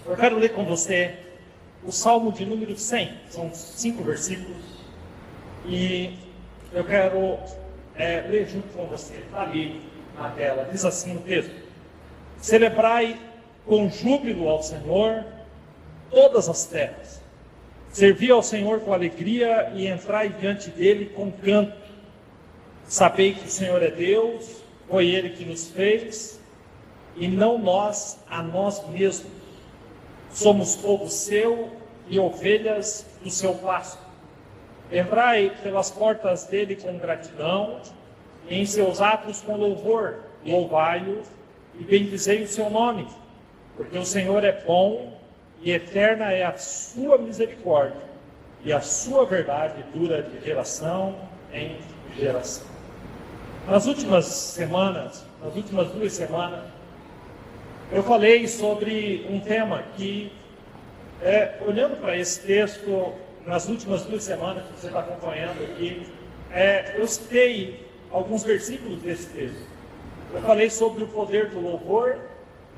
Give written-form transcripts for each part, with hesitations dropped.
Eu quero ler com você o Salmo de número 100, são 5 versículos, e eu quero ler junto com você, está ali na tela, diz assim o texto: celebrai com júbilo ao Senhor todas as terras, servi ao Senhor com alegria e entrai diante dele com canto. Sabei que o Senhor é Deus, foi Ele que nos fez, e não nós a nós mesmos. Somos povo seu e ovelhas do seu pasto. Entrai pelas portas dele com gratidão, e em seus atos com louvor. Louvai-o e bendizei o seu nome, porque o Senhor é bom e eterna é a sua misericórdia, e a sua verdade dura de geração em geração. Nas últimas 2 semanas, eu falei sobre um tema que, olhando para esse texto, nas últimas 2 semanas que você está acompanhando aqui, eu citei alguns versículos desse texto. Eu falei sobre o poder do louvor,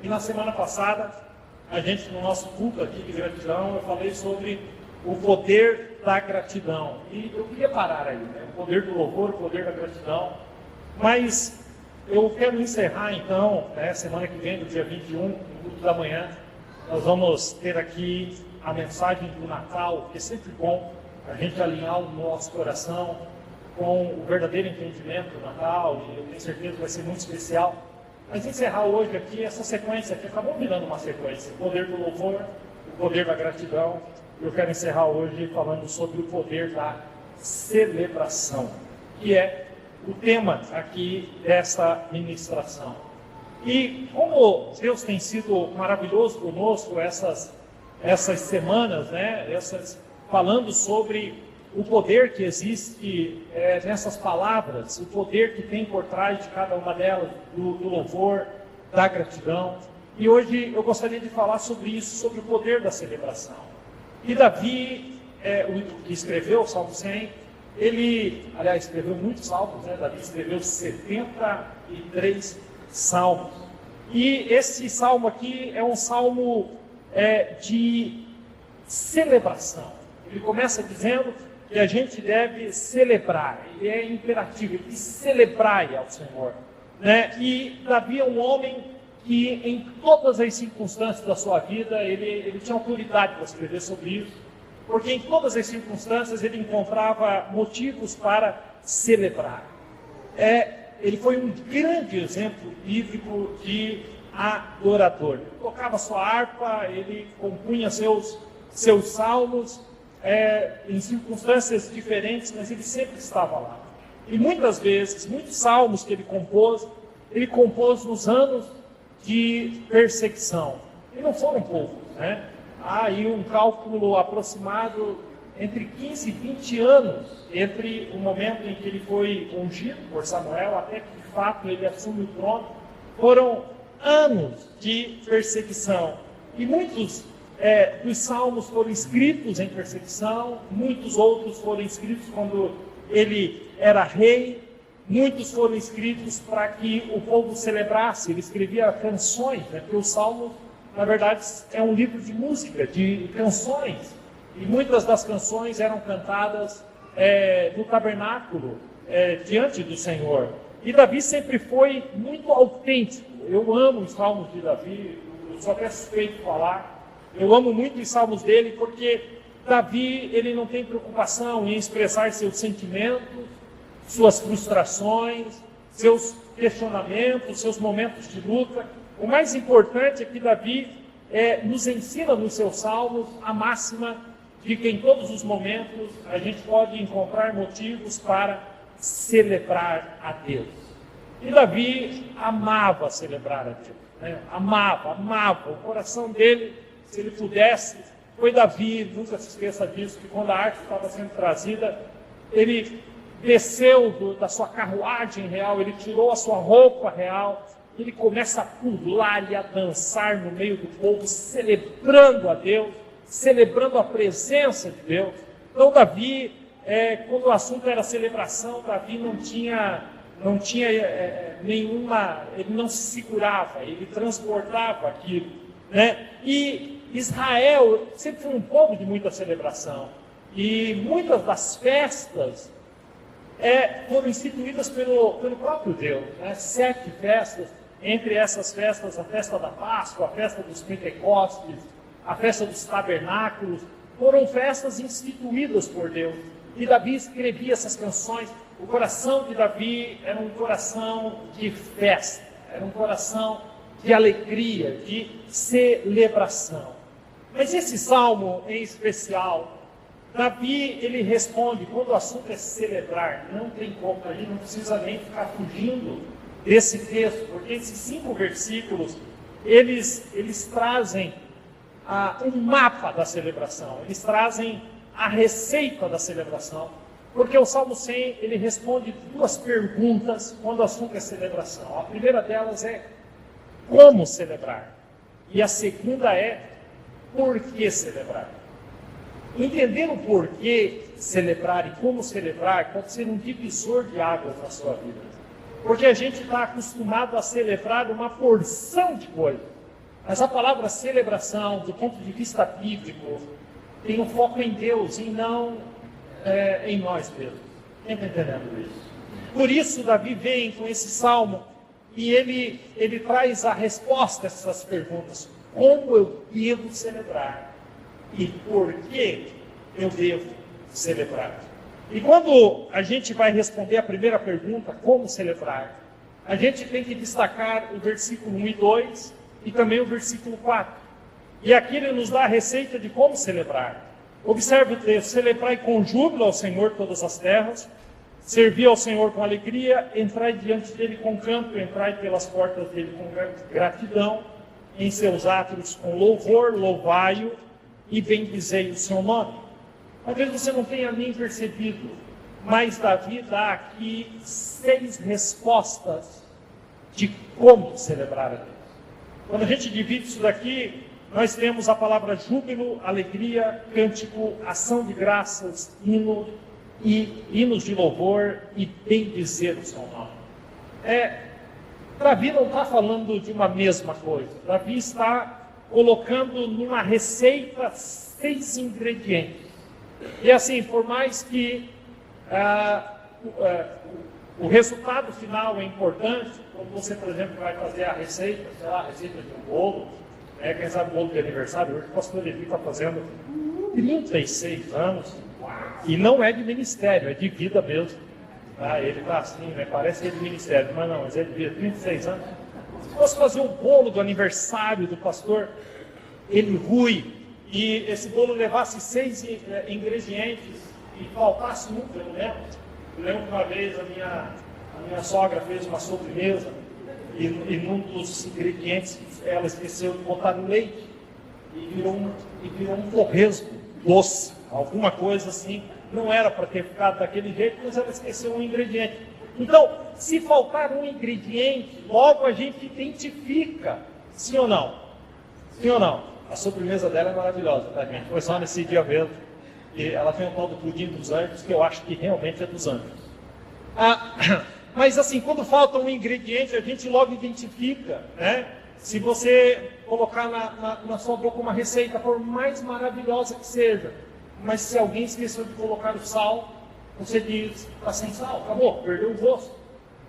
e na semana passada, no nosso culto aqui de gratidão, eu falei sobre o poder da gratidão. E eu queria parar aí, o poder do louvor, o poder da gratidão. Mas eu quero encerrar então, semana que vem, no dia 21, no culto da manhã, nós vamos ter aqui a mensagem do Natal, que é sempre bom a gente alinhar o nosso coração com o verdadeiro entendimento do Natal, e eu tenho certeza que vai ser muito especial. Mas encerrar hoje aqui essa sequência, que acabou virando uma sequência, o poder do louvor, o poder da gratidão. Eu quero encerrar hoje falando sobre o poder da celebração, que é o tema aqui dessa ministração. E como Deus tem sido maravilhoso conosco essas semanas, falando sobre o poder que existe nessas palavras, o poder que tem por trás de cada uma delas, do louvor, da gratidão. E hoje eu gostaria de falar sobre isso, sobre o poder da celebração. E Davi, o que escreveu o Salmo 100, ele, aliás, escreveu muitos salmos, Davi escreveu 73 salmos. E esse salmo aqui é um salmo de celebração. Ele começa dizendo que a gente deve celebrar, ele é imperativo, ele diz celebrai ao Senhor. E Davi é um homem que em todas as circunstâncias da sua vida, ele tinha autoridade para escrever sobre isso, porque em todas as circunstâncias ele encontrava motivos para celebrar. Ele foi um grande exemplo bíblico de adorador. Ele tocava sua harpa, ele compunha seus salmos em circunstâncias diferentes, mas ele sempre estava lá. E muitas vezes, muitos salmos que ele compôs nos anos de perseguição. E não foram poucos, Há aí um cálculo aproximado entre 15 e 20 anos entre o momento em que ele foi ungido por Samuel até que de fato ele assume o trono. Foram anos de perseguição. E muitos dos salmos foram escritos em perseguição, muitos outros foram escritos quando ele era rei, muitos foram escritos para que o povo celebrasse. Ele escrevia canções, porque os salmos, na verdade, é um livro de música, de canções. E muitas das canções eram cantadas no tabernáculo, diante do Senhor. E Davi sempre foi muito autêntico. Eu amo os salmos de Davi, eu sou até suspeito de falar. Eu amo muito os salmos dele, porque Davi, ele não tem preocupação em expressar seus sentimentos, suas frustrações, seus questionamentos, seus momentos de luta. O mais importante é que Davi nos ensina nos seus salmos a máxima de que em todos os momentos a gente pode encontrar motivos para celebrar a Deus. E Davi amava celebrar a Deus, amava. O coração dele, se ele pudesse, foi Davi, nunca se esqueça disso, que quando a arca estava sendo trazida, ele desceu da sua carruagem real, ele tirou a sua roupa real, ele começa a pular e a dançar no meio do povo, celebrando a Deus, celebrando a presença de Deus. Então Davi, quando o assunto era celebração, Davi não tinha nenhuma, ele não se segurava, ele transportava aquilo, E Israel sempre foi um povo de muita celebração. E muitas das festas foram instituídas pelo próprio Deus. 7 festas, entre essas festas, a festa da Páscoa, a festa dos Pentecostes, a festa dos Tabernáculos, foram festas instituídas por Deus. E Davi escrevia essas canções. O coração de Davi era um coração de festa, era um coração de alegria, de celebração. Mas esse salmo em especial, Davi, ele responde, quando o assunto é celebrar, não tem como, a gente não precisa nem ficar fugindo desse texto, porque esses 5 versículos, eles trazem um mapa da celebração, eles trazem a receita da celebração, porque o Salmo 100, ele responde 2 perguntas quando o assunto é celebração. A primeira delas é como celebrar, e a segunda é por que celebrar. Entender o porquê celebrar e como celebrar pode ser um divisor de águas na sua vida. Porque a gente está acostumado a celebrar uma porção de coisas. Mas a palavra celebração, do ponto de vista bíblico, tem um foco em Deus e não em nós mesmos. Quem está entendendo isso? Por isso, Davi vem com esse salmo e ele traz a resposta a essas perguntas. Como eu devo celebrar? E por que eu devo celebrar? E quando a gente vai responder a primeira pergunta, como celebrar, a gente tem que destacar o versículo 1 e 2 e também o versículo 4. E aqui ele nos dá a receita de como celebrar. Observe o texto: celebrai com júbilo ao Senhor todas as terras, servi ao Senhor com alegria, entrai diante dele com canto, entrai pelas portas dele com gratidão, em seus átrios com louvor, louvai-o e bendizei o seu nome. Talvez você não tenha nem percebido, mas Davi dá aqui 6 respostas de como celebrar a Deus. Quando a gente divide isso daqui, nós temos a palavra júbilo, alegria, cântico, ação de graças, hinos de louvor e bendizer o seu nome. Davi não está falando de uma mesma coisa. Davi está colocando numa receita 6 ingredientes. E assim, por mais que o resultado final é importante, quando você, por exemplo, vai fazer a receita, sei lá, a receita de um bolo, quem sabe o bolo de aniversário, hoje o pastor Levi está fazendo 36 anos, e não é de ministério, é de vida mesmo. Ele está assim, parece que é de ministério, mas não, mas é de vida, 36 anos. Se fosse fazer um bolo do aniversário do pastor Eli Rui, e esse bolo levasse 6 ingredientes e faltasse um, eu lembro. Eu lembro que uma vez a minha sogra fez uma sobremesa e num dos ingredientes ela esqueceu de botar no leite e virou um torresmo doce, alguma coisa assim. Não era para ter ficado daquele jeito, mas ela esqueceu um ingrediente. Então, se faltar um ingrediente, logo a gente identifica, sim ou não? Sim ou não? A sobremesa dela é maravilhosa, tá, gente? Foi só nesse dia mesmo. E ela tem um tal do pudim dos anjos, que eu acho que realmente é dos anjos. Mas assim, quando falta um ingrediente, a gente logo identifica, né? Se você colocar na sua boca uma receita, por mais maravilhosa que seja, mas se alguém esqueceu de colocar o sal, você diz, está sem sal, acabou, perdeu o gosto.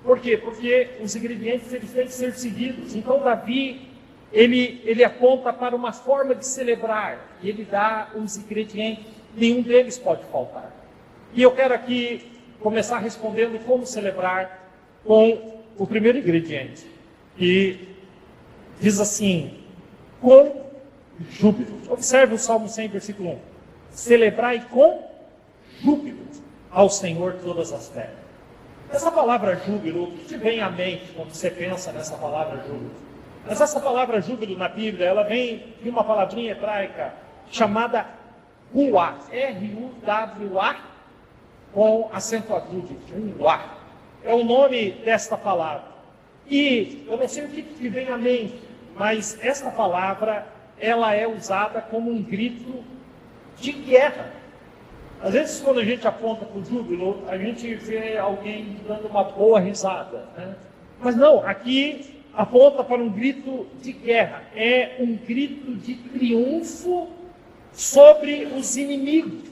Por quê? Porque os ingredientes eles têm que ser seguidos. Então Davi, ele aponta para uma forma de celebrar, e ele dá os ingredientes, nenhum deles pode faltar. E eu quero aqui começar respondendo como celebrar com o primeiro ingrediente, que diz assim, com júbilo. Observe o Salmo 100, versículo 1. Celebrai com júbilo ao Senhor todas as terras. Essa palavra júbilo, o que te vem à mente quando você pensa nessa palavra júbilo? Mas essa palavra júbilo na Bíblia, ela vem de uma palavrinha hebraica chamada ruá, R-U-W-A, com acento agudo, ruá. É o nome desta palavra. E eu não sei o que te vem à mente, mas esta palavra, ela é usada como um grito de guerra. Às vezes, quando a gente aponta para o júbilo, a gente vê alguém dando uma boa risada, né? Mas não, aqui aponta para um grito de guerra, é um grito de triunfo sobre os inimigos.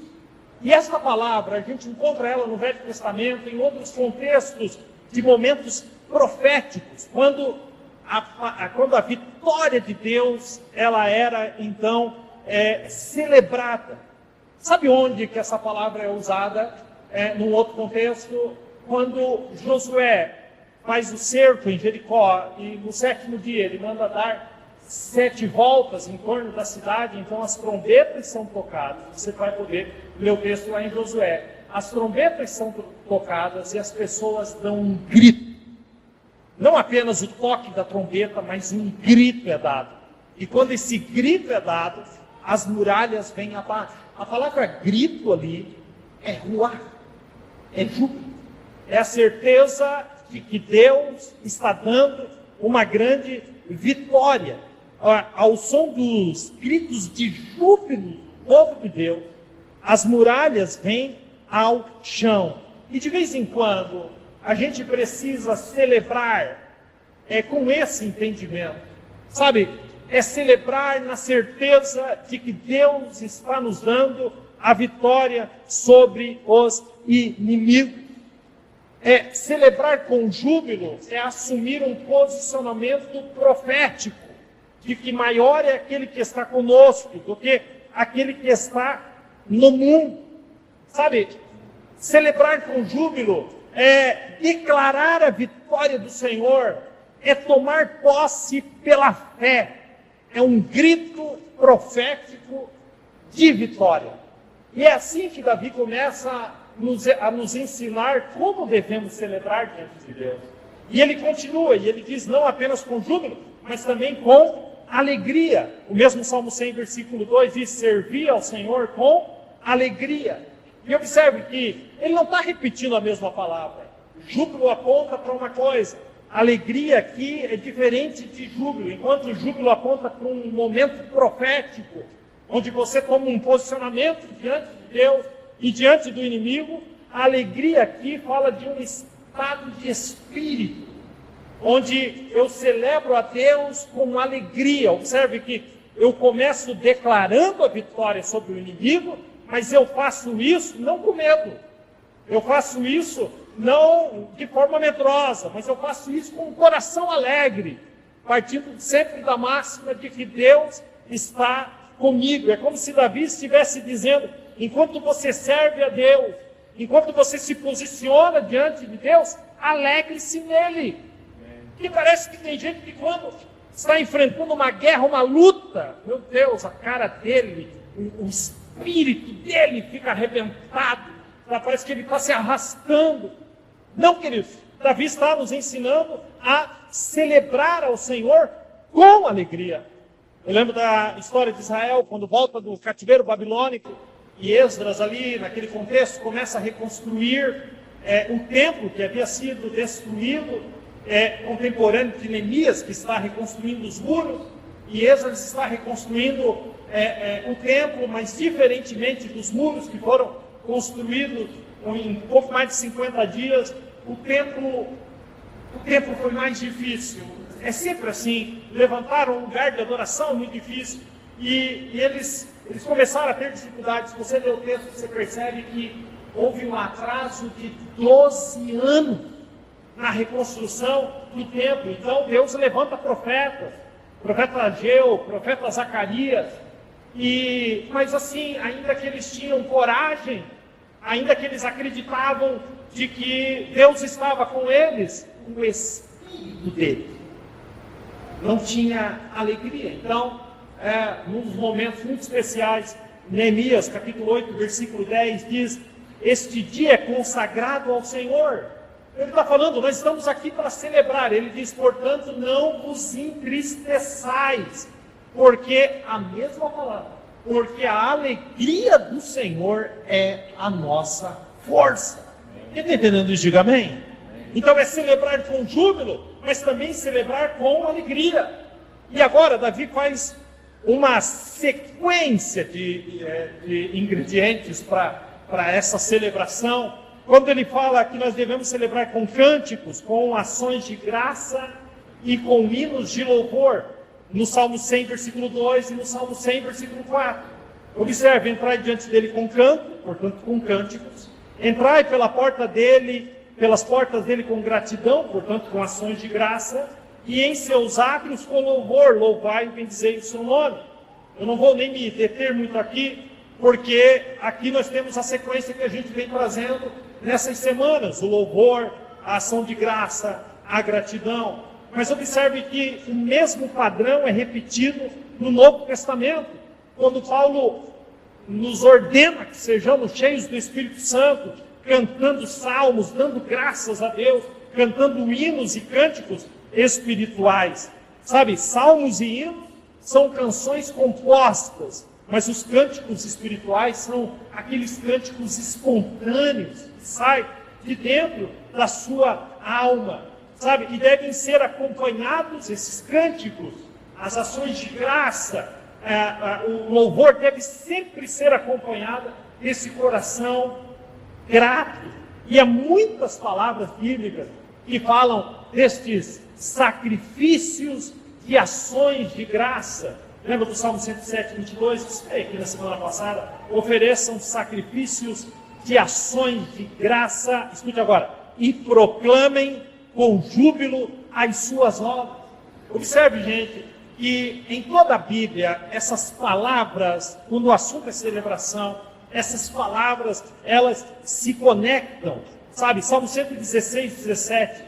E esta palavra, a gente encontra ela no Velho Testamento, em outros contextos de momentos proféticos, quando a vitória de Deus, ela era então celebrada. Sabe onde que essa palavra é usada? Num outro contexto, quando Josué faz o cerco em Jericó, e no 7º dia ele manda dar 7 voltas em torno da cidade, então as trombetas são tocadas. Você vai poder ler o texto lá em Josué. As trombetas são tocadas e as pessoas dão um grito. Não apenas o toque da trombeta, mas um grito é dado. E quando esse grito é dado, as muralhas vêm abaixo. A palavra grito ali é ruar, é júbilo. É a certeza de que Deus está dando uma grande vitória. Ao som dos gritos de júbilo do povo de Deus, as muralhas vêm ao chão. E de vez em quando, a gente precisa celebrar com esse entendimento. Sabe, é celebrar na certeza de que Deus está nos dando a vitória sobre os inimigos. Celebrar com júbilo é assumir um posicionamento profético, de que maior é aquele que está conosco do que aquele que está no mundo. Sabe, celebrar com júbilo é declarar a vitória do Senhor, é tomar posse pela fé, é um grito profético de vitória. E é assim que Davi começa a nos ensinar como devemos celebrar diante de Deus. E ele continua, e ele diz não apenas com júbilo, mas também com alegria. O mesmo Salmo 100, versículo 2 diz, servir ao Senhor com alegria. E observe que ele não está repetindo a mesma palavra. Júbilo aponta para uma coisa. Alegria aqui é diferente de júbilo. Enquanto o júbilo aponta para um momento profético, onde você toma um posicionamento diante de Deus e diante do inimigo, a alegria aqui fala de um estado de espírito, onde eu celebro a Deus com alegria. Observe que eu começo declarando a vitória sobre o inimigo, mas eu faço isso não com medo. Eu faço isso não de forma medrosa, mas eu faço isso com um coração alegre, partindo sempre da máxima de que Deus está comigo. É como se Davi estivesse dizendo, enquanto você serve a Deus, enquanto você se posiciona diante de Deus, alegre-se nele. E parece que tem gente que quando está enfrentando uma guerra, uma luta, meu Deus, a cara dele, o espírito dele fica arrebentado, parece que ele está se arrastando. Não, queridos, Davi está nos ensinando a celebrar ao Senhor com alegria. Eu lembro da história de Israel, quando volta do cativeiro babilônico, e Esdras ali, naquele contexto, começa a reconstruir um templo que havia sido destruído, contemporâneo de Neemias, que está reconstruindo os muros, e Esdras está reconstruindo o templo, mas diferentemente dos muros que foram construídos em pouco mais de 50 dias, o templo foi mais difícil. É sempre assim, levantaram um lugar de adoração muito difícil, e eles começaram a ter dificuldades. Se você lê o texto, você percebe que houve um atraso de 12 anos na reconstrução do templo. Então Deus levanta profetas, profeta Ageu, profeta Zacarias, mas assim, ainda que eles tinham coragem, ainda que eles acreditavam de que Deus estava com eles, o espírito deles não tinha alegria. Então, nos momentos muito especiais, Neemias, capítulo 8, versículo 10, diz, este dia é consagrado ao Senhor. Ele está falando, nós estamos aqui para celebrar. Ele diz, portanto, não vos entristeçais, porque a mesma palavra, porque a alegria do Senhor é a nossa força. Quem está entendendo isso? Diga amém. Então é celebrar com júbilo, mas também celebrar com alegria. E agora Davi faz uma sequência de ingredientes para essa celebração. Quando ele fala que nós devemos celebrar com cânticos, com ações de graça e com hinos de louvor, no Salmo 100, versículo 2 e no Salmo 100, versículo 4. Observe, entrai diante dele com canto, portanto com cânticos, entrai pelas portas dele com gratidão, portanto com ações de graça, e em seus átrios com louvor, louvai e bendizei o seu nome. Eu não vou nem me deter muito aqui, porque aqui nós temos a sequência que a gente vem trazendo nessas semanas, o louvor, a ação de graça, a gratidão. Mas observe que o mesmo padrão é repetido no Novo Testamento, quando Paulo nos ordena que sejamos cheios do Espírito Santo, cantando salmos, dando graças a Deus, cantando hinos e cânticos espirituais. Sabe, salmos e hinos são canções compostas, mas os cânticos espirituais são aqueles cânticos espontâneos que saem de dentro da sua alma, sabe? E devem ser acompanhados, esses cânticos, as ações de graça, o louvor deve sempre ser acompanhado desse coração grato. E há muitas palavras bíblicas que falam destes sacrifícios de ações de graça. Lembra do Salmo 107, 22? Citei aqui na semana passada. Ofereçam sacrifícios de ações de graça, escute agora, e proclamem com júbilo as suas obras. Observe, gente, que em toda a Bíblia, essas palavras, quando o assunto é celebração, essas palavras, elas se conectam, sabe? Salmo 116, 17,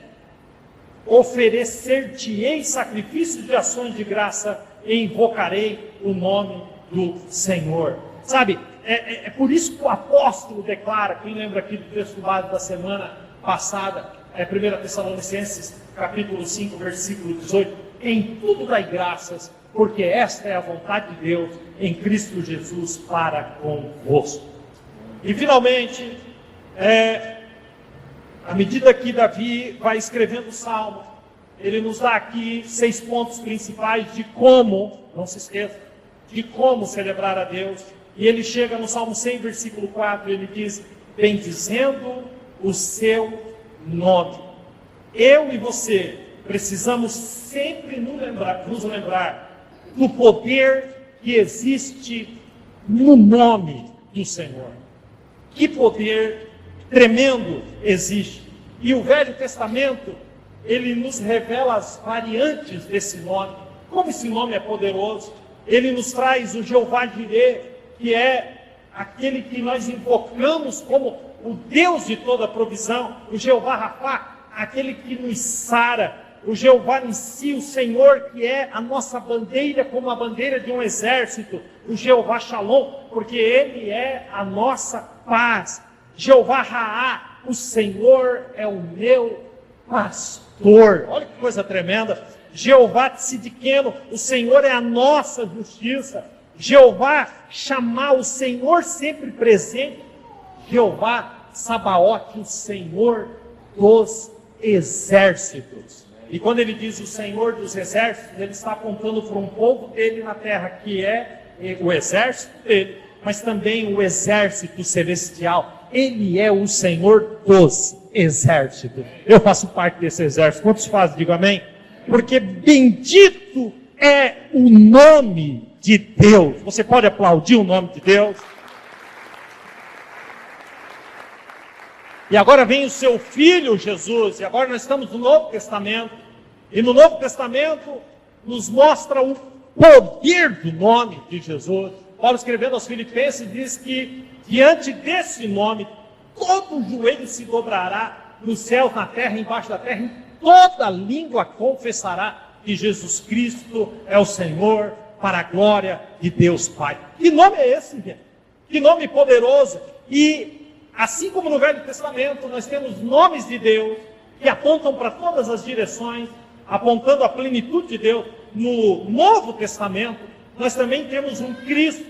oferecer-te-ei sacrifícios de ações de graça e invocarei o nome do Senhor. Sabe, é por isso que o apóstolo declara, quem lembra aqui do texto base da semana passada, 1 Tessalonicenses, capítulo 5, versículo 18, em tudo dai graças, porque esta é a vontade de Deus em Cristo Jesus para convosco. E finalmente, à medida que Davi vai escrevendo o Salmo, ele nos dá aqui 6 pontos principais de como, não se esqueça, de como celebrar a Deus. E ele chega no Salmo 100, versículo 4, ele diz, bendizendo o seu nome. Eu e você precisamos sempre nos lembrar do poder que existe no nome do Senhor. Que poder tremendo existe. E o Velho Testamento, ele nos revela as variantes desse nome. Como esse nome é poderoso. Ele nos traz o Jeová Jireh, que é aquele que nós invocamos como o Deus de toda provisão. O Jeová Rafá, aquele que nos sara. O Jeová em si, o Senhor, que é a nossa bandeira, como a bandeira de um exército. O Jeová Shalom, porque Ele é a nossa paz. Jeová Raá, o Senhor é o meu pastor. Olha que coisa tremenda. Jeová Tzidkenu, o Senhor é a nossa justiça. Jeová Shammah, o Senhor sempre presente. Jeová Sabaote, o Senhor dos exércitos. E quando ele diz o Senhor dos exércitos, ele está apontando para um povo dele na terra, que é o exército dele, mas também o exército celestial. Ele é o Senhor dos exércitos. Eu faço parte desse exército. Quantos fazem? Diga amém. Porque bendito é o nome de Deus. Você pode aplaudir o nome de Deus? E agora vem o seu Filho Jesus, e agora nós estamos no Novo Testamento, e no Novo Testamento nos mostra o poder do nome de Jesus. Paulo, escrevendo aos Filipenses, diz que diante desse nome, todo joelho se dobrará nos céus, na terra, embaixo da terra, e toda língua confessará que Jesus Cristo é o Senhor, para a glória de Deus Pai. Que nome é esse, gente? Que nome poderoso! E assim como no Velho Testamento, nós temos nomes de Deus que apontam para todas as direções, apontando a plenitude de Deus. No Novo Testamento, nós também temos um Cristo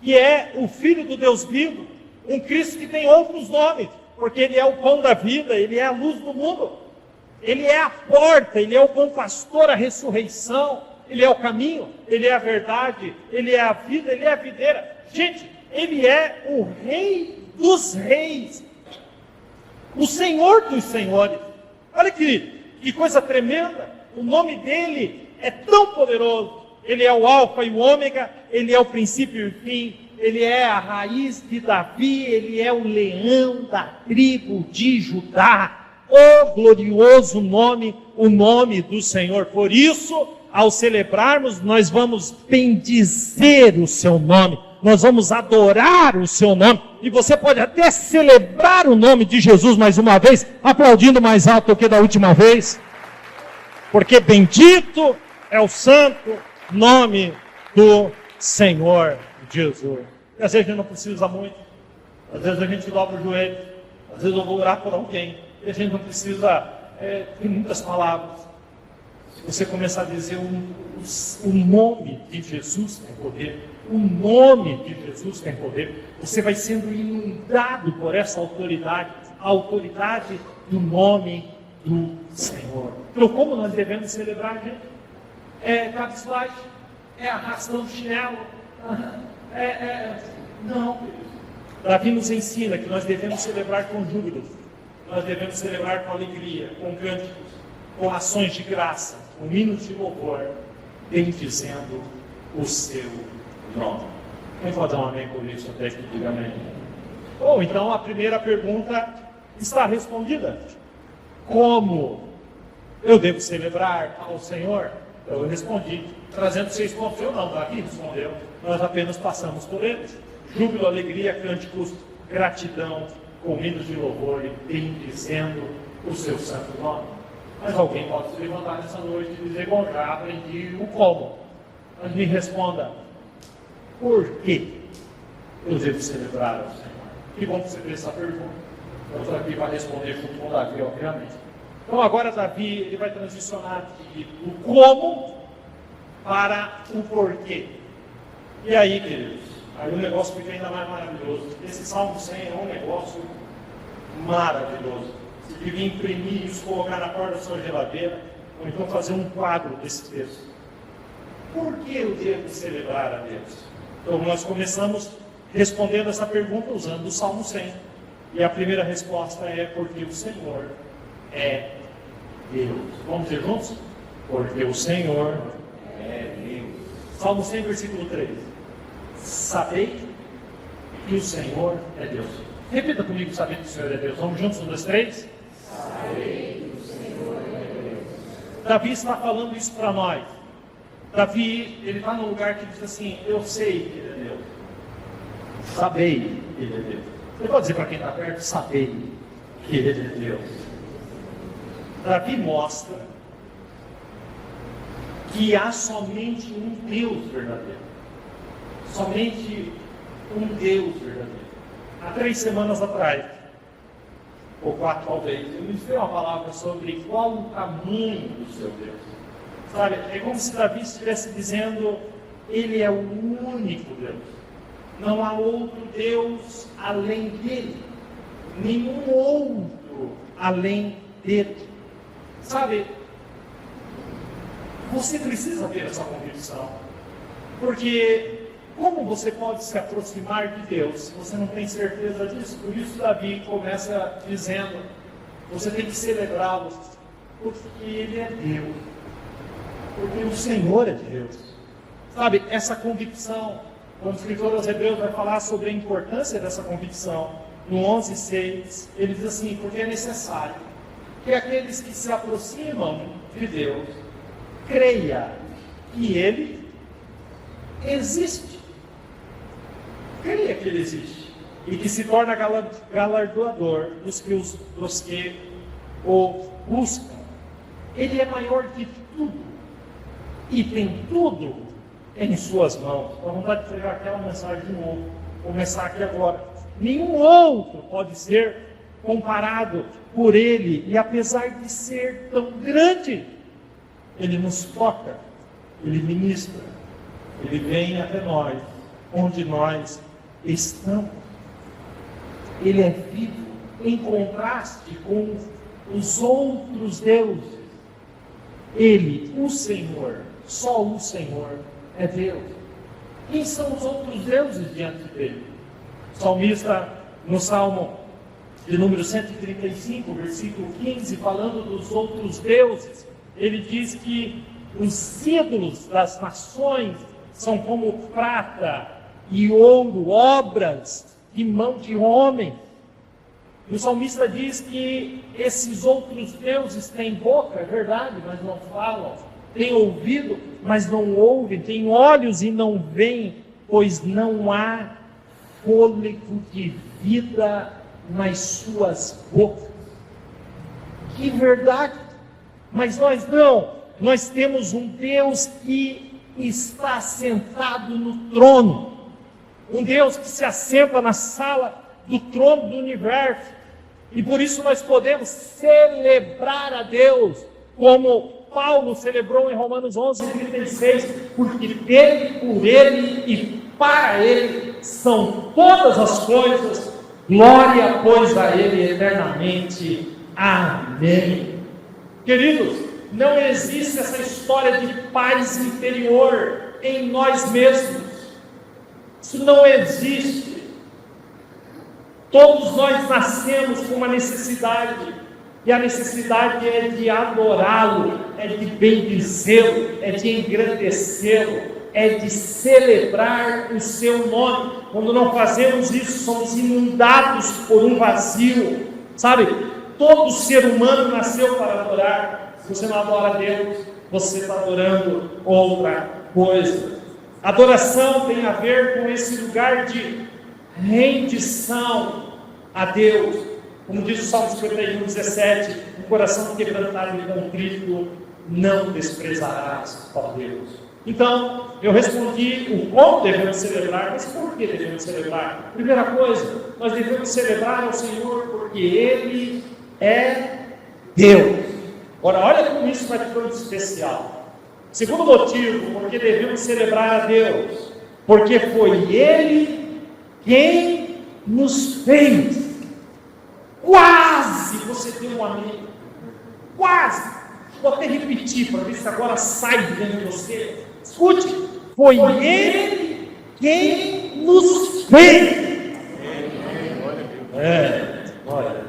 que é o Filho do Deus vivo, um Cristo que tem outros nomes, porque Ele é o pão da vida, Ele é a luz do mundo, Ele é a porta, Ele é o bom pastor, a ressurreição, Ele é o caminho, Ele é a verdade, Ele é a vida, Ele é a videira. Gente, Ele é o Rei dos reis, o Senhor dos senhores. Olha que coisa tremenda. O nome dele é tão poderoso. Ele é o alfa e o ômega, ele é o princípio e o fim, ele é a raiz de Davi, ele é o leão da tribo de Judá. O glorioso nome, o nome do Senhor. Por isso, ao celebrarmos, nós vamos bendizer o seu nome, nós vamos adorar o seu nome, e você pode até celebrar o nome de Jesus mais uma vez, aplaudindo mais alto do que da última vez, porque bendito é o santo nome do Senhor Jesus. E às vezes a gente não precisa muito, às vezes a gente dobra o joelho, às vezes eu vou orar por alguém, e a gente não precisa de muitas palavras. Se você começar a dizer o nome de Jesus tem poder, o nome de Jesus tem poder, você vai sendo inundado por essa autoridade, a autoridade do nome do Senhor. Então, como nós devemos celebrar, gente? É cabisbaixo, é arrastando chinelo, não. Davi nos ensina que nós devemos celebrar com júbilo, nós devemos celebrar com alegria, com cânticos, com ações de graça, com hinos de louvor, bendizendo o seu nome. Quem pode dar um amém por isso até que diga amém? Ou então a primeira pergunta está respondida. Como eu devo celebrar ao Senhor? Eu respondi, trazendo 6 pontos. Eu não, Davi respondeu. Nós apenas passamos por eles. Júbilo, alegria, cânticos, gratidão, com hinos de louvor e bendizendo o seu santo nome. Mas alguém pode se levantar nessa noite e dizer, bom, já aprendi o como. Mas me responda, por que eu devo celebrar ao Senhor? Que bom que você fez essa pergunta. Eu estou aqui para responder junto com Davi, obviamente. Então agora Davi ele vai transicionar do como para o porquê. E aí, queridos, aí o negócio fica ainda mais maravilhoso. Esse Salmo 100 é um negócio maravilhoso. Você devia imprimir isso, colocar na porta da sua geladeira, ou então fazer um quadro desse texto. Por que eu devo celebrar a Deus? Então nós começamos respondendo essa pergunta usando o Salmo 100. E a primeira resposta é porque o Senhor é Deus. Vamos dizer juntos? Porque o Senhor é Deus. Salmo 100, versículo 3. Sabei que o Senhor é Deus. Repita comigo, sabei que o Senhor é Deus. Vamos juntos, 1, 2, 3. Sabei que o Senhor é Deus. Davi está falando isso para nós. Davi, ele está num lugar que diz assim, eu sei que ele é Deus. Sabei que ele é Deus. Você pode dizer para quem está perto, sabei que ele é Deus. Davi mostra que há somente um Deus verdadeiro. Somente um Deus verdadeiro. Há 3 semanas atrás, ou 4 talvez, eu ministrei uma palavra sobre qual o tamanho do seu Deus. Sabe, é como se Davi estivesse dizendo, ele é o único Deus. Não há outro Deus além dele. Nenhum outro além dele. Sabe, você precisa ter essa convicção. Porque como você pode se aproximar de Deus se você não tem certeza disso? Por isso Davi começa dizendo, você tem que celebrá-lo, porque ele é Deus. Porque o Senhor é Deus. Sabe, essa convicção, quando o escritor aos Hebreus vai falar sobre a importância dessa convicção, no 11:6, ele diz assim, porque é necessário que aqueles que se aproximam de Deus, creia que Ele existe. Creia que Ele existe. E que se torna galardoador dos que o buscam. Ele é maior que tudo. E tem tudo em suas mãos. Estou com vontade de pegar aquela mensagem de novo. Vou começar aqui agora. Nenhum outro pode ser comparado por Ele. E apesar de ser tão grande, Ele nos toca, Ele ministra, Ele vem até nós, onde nós estamos. Ele é vivo, em contraste com os outros deuses. Ele, o Senhor, só o Senhor é Deus. Quem são os outros deuses diante dele? O salmista, no Salmo de número 135, versículo 15, falando dos outros deuses, ele diz que os ídolos das nações são como prata e ouro, obras de mão de homem. E o salmista diz que esses outros deuses têm boca, é verdade, mas não falam. Têm ouvido, mas não ouvem. Têm olhos e não veem, pois não há fôlego de vida nas suas bocas. Que verdade! Mas nós não. Nós temos um Deus que está sentado no trono. Um Deus que se assenta na sala do trono do universo. E por isso nós podemos celebrar a Deus, como Paulo celebrou em Romanos 11:36, porque dele, por ele e para ele são todas as coisas, glória, pois, a ele eternamente. Amém. Queridos, não existe essa história de paz interior em nós mesmos. Isso não existe. Todos nós nascemos com uma necessidade, e a necessidade é de adorá-lo, é de bendizê-lo, é de engrandecê-lo, é de celebrar o seu nome. Quando não fazemos isso, somos inundados por um vazio, sabe? Todo ser humano nasceu para adorar. Se você não adora a Deus, você está adorando outra coisa. Adoração tem a ver com esse lugar de rendição a Deus. Como diz o Salmo 51:17, um coração quebrantado e contrito não desprezarás, ó Deus. Então, eu respondi o como devemos celebrar, mas por que devemos celebrar? Primeira coisa, nós devemos celebrar ao Senhor porque Ele é Deus. Agora, olha como isso vai ficando especial. Segundo motivo, porque devemos celebrar a Deus, porque foi Ele quem nos fez. Quase você tem um amigo. Quase. Vou até repetir para ver se agora sai de dentro de você. Escute. Foi Ele quem nos fez. Olha.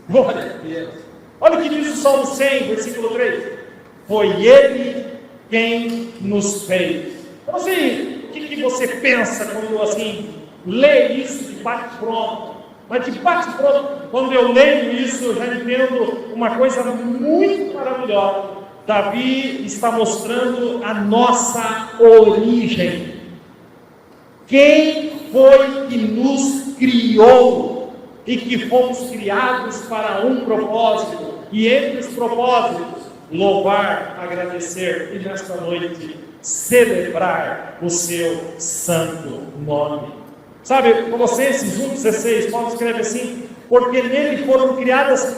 Glória a Deus. Olha o que diz o Salmo 100, versículo 3. Foi Ele quem nos fez. Eu não sei o que você pensa quando assim lê isso de bate-pronto. Mas de bate-pronto, quando eu leio isso, eu já entendo uma coisa muito maravilhosa. Davi está mostrando a nossa origem. Quem foi que nos criou e que fomos criados para um propósito? E entre os propósitos, louvar, agradecer e nesta noite celebrar o seu santo nome. Sabe, Colossenses 1,16, Paulo escreve assim: porque nele foram criadas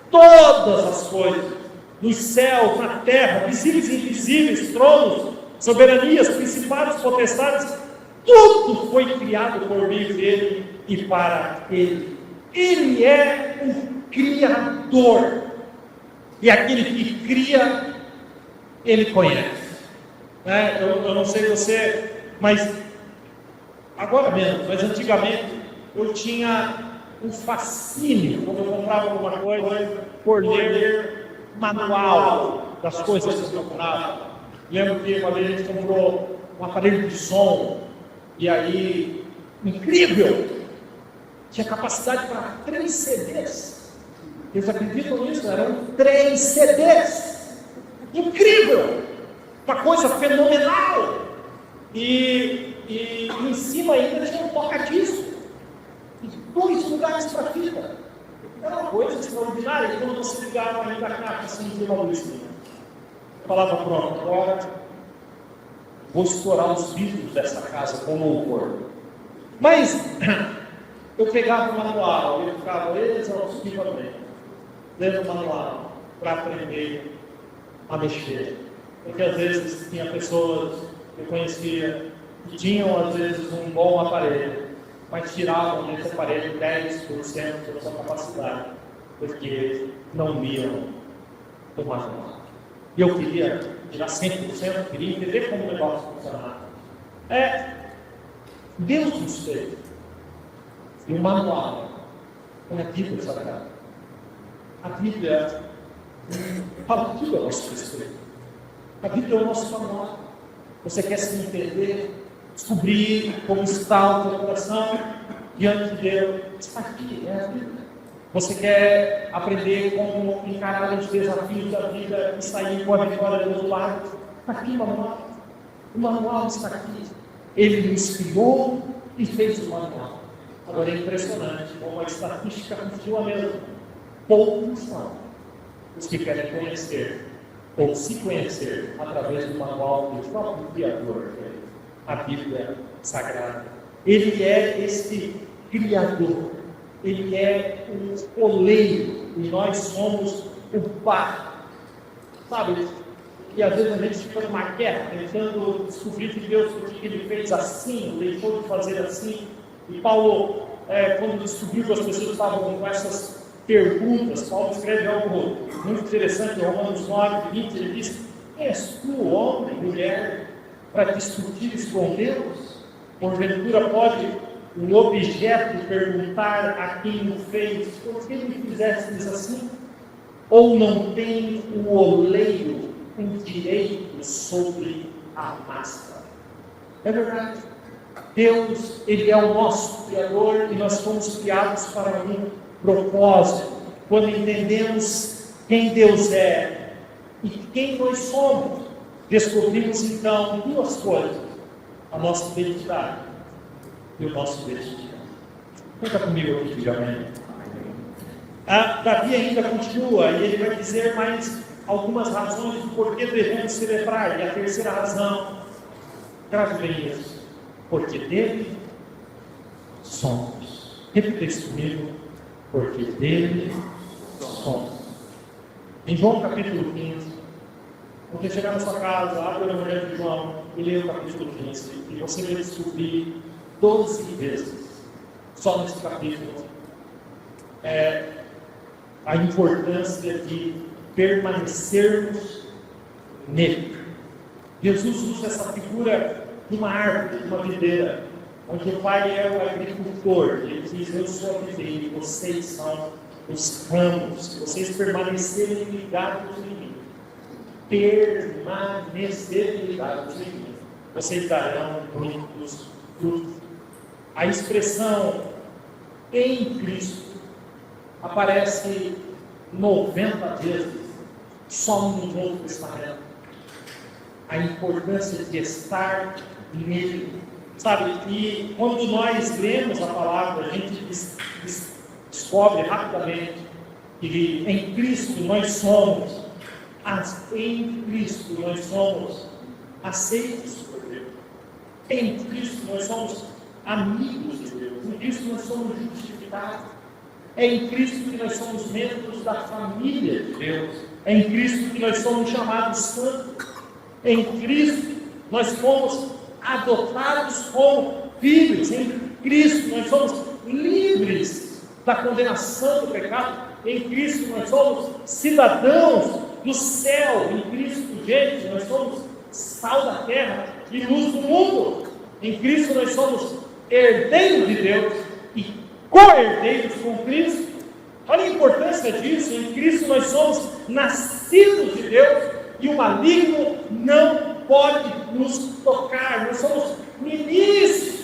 todas as coisas, nos céus, na terra, visíveis e invisíveis, tronos, soberanias, principados, potestades, tudo foi criado por meio dele e para ele. Ele é o Criador, e aquele que cria, ele conhece. Eu não sei você, mas agora mesmo, mas antigamente eu tinha um fascínio quando eu comprava alguma coisa por ler manual das coisas que eu comprava. Lembro que uma vez a gente comprou um aparelho de som, e aí, incrível, tinha capacidade para 3 CDs. Eles acreditam nisso? Eram 3 CDs. Incrível! Uma coisa fenomenal. E em cima ainda tinha um toca-disco. E 2 lugares para fita. Era uma coisa extraordinária. E quando você ligava ainda a caixa assim, de uma luz, eu falava: pronto, agora vou estourar os vidros dessa casa com louvor. Mas eu pegava o manual, eu ficava exaustivamente lendo o manual para aprender a mexer. Porque às vezes tinha pessoas que eu conhecia que tinham às vezes um bom aparelho, mas tiravam desse aparelho 10% da sua capacidade, porque não liam o manual. E eu queria tirar 100%, queria entender como o negócio funcionava. Deus nos fez. E o manual é a Bíblia Sagrada. A Bíblia A Bíblia é o nosso testemunho. A Bíblia é o nosso manual. Você quer se entender, descobrir como está o teu coração diante de Deus? Está aqui, é a Bíblia. Você quer aprender como encarar os desafios da vida e sair com a vitória do outro lado? Está aqui o manual. O manual está aqui. Ele nos criou e fez o manual. Agora é impressionante como a estatística continua mesmo. Poucos são os que querem conhecer ou se conhecer através do manual do próprio Criador, a Bíblia Sagrada. Ele é este Criador, Ele é o oleiro e nós somos o barro. Sabe? E às vezes a gente fica numa guerra tentando descobrir de Deus por que Ele fez assim, deixou de fazer assim. E Paulo, quando descobriu que as pessoas estavam com essas perguntas, Paulo escreve algo muito interessante em Romanos 9, 20, ele diz: és tu, homem, mulher, para discutir com Deus? Porventura pode um objeto perguntar a quem o fez: por que me fizestes assim? Ou não tem o oleiro um direito sobre a massa? É verdade. Deus, Ele é o nosso Criador e nós fomos criados para um propósito. Quando entendemos quem Deus é e quem nós somos, descobrimos então duas coisas: a nossa identidade e o nosso destino. Conta comigo aqui, diga amém. Davi ainda continua e ele vai dizer mais algumas razões do porquê devemos celebrar. E a terceira razão, grave bem isso: porque dele somos. Repita isso comigo: porque dele somos. Em João capítulo 15, quando você chegar na sua casa, abre o Evangelho de João e lê o capítulo 15, e você vai descobrir 12 vezes, só nesse capítulo, a importância de permanecermos nele. Jesus usa essa figura de uma árvore, de uma videira, onde o pai é o agricultor. Ele diz: eu sou a videira, vocês são os ramos, vocês permanecerem ligados em mim. Permanecerem ligados em mim, vocês darão muitos frutos. A expressão em Cristo aparece 90 vezes só no Novo Testamento. A importância de estar nele, sabe? E quando nós lemos a palavra, a gente descobre rapidamente que em Cristo nós somos aceitos por Deus. Em Cristo nós somos amigos de Deus. Em Cristo nós somos justificados. É em Cristo que nós somos membros da família de Deus. É em Cristo que nós somos chamados santos. Em Cristo nós fomos adotados como filhos. Em Cristo nós somos livres da condenação do pecado. Em Cristo nós somos cidadãos do céu. Em Cristo, gente, nós somos sal da terra e luz do mundo. Em Cristo nós somos herdeiros de Deus e co-herdeiros com Cristo. Olha a importância disso. Em Cristo nós somos nascidos de Deus e o maligno não pode nos tocar. Nós somos ministros